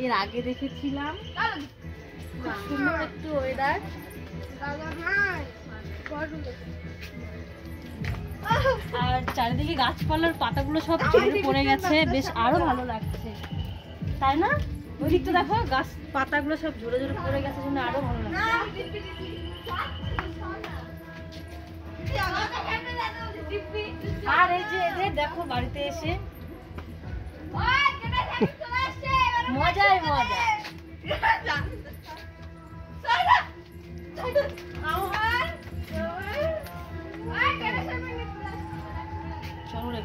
এর আগে দেখেছিলাম সুন্দর একটু ওয়েদার, আর চারিদিকে গাছপালার পাতাগুলো সব ঝরে পড়ে গেছে, বেশ আরো ভালো লাগছে, তাই না? ওই দিকটা দেখো, গাছ পাতাগুলো সব ঝরে ঝরে পড়ে গেছে, জন্য আরো ভালো লাগছে। আর এই যে দেখো বাড়িতে এসে মজাই মজা। চলো